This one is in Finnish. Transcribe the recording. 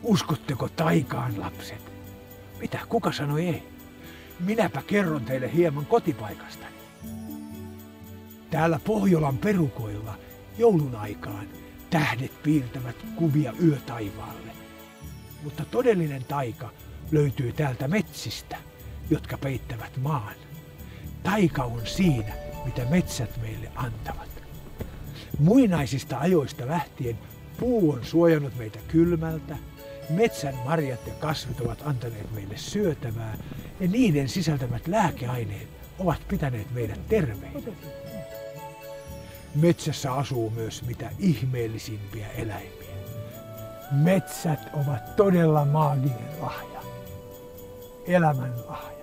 Uskotteko taikaan, lapset? Mitä, kuka sanoi ei? Minäpä kerron teille hieman kotipaikastani. Täällä Pohjolan perukoilla joulun aikaan tähdet piirtävät kuvia yötaivaalle. Mutta todellinen taika löytyy täältä metsistä, jotka peittävät maan. Taika on siinä, mitä metsät meille antavat. Muinaisista ajoista lähtien puu on suojannut meitä kylmältä, metsän marjat ja kasvit ovat antaneet meille syötävää ja niiden sisältämät lääkeaineet ovat pitäneet meidät terveinä. Metsässä asuu myös mitä ihmeellisimpiä eläimiä. Metsät ovat todella maaginen lahja, elämän lahja.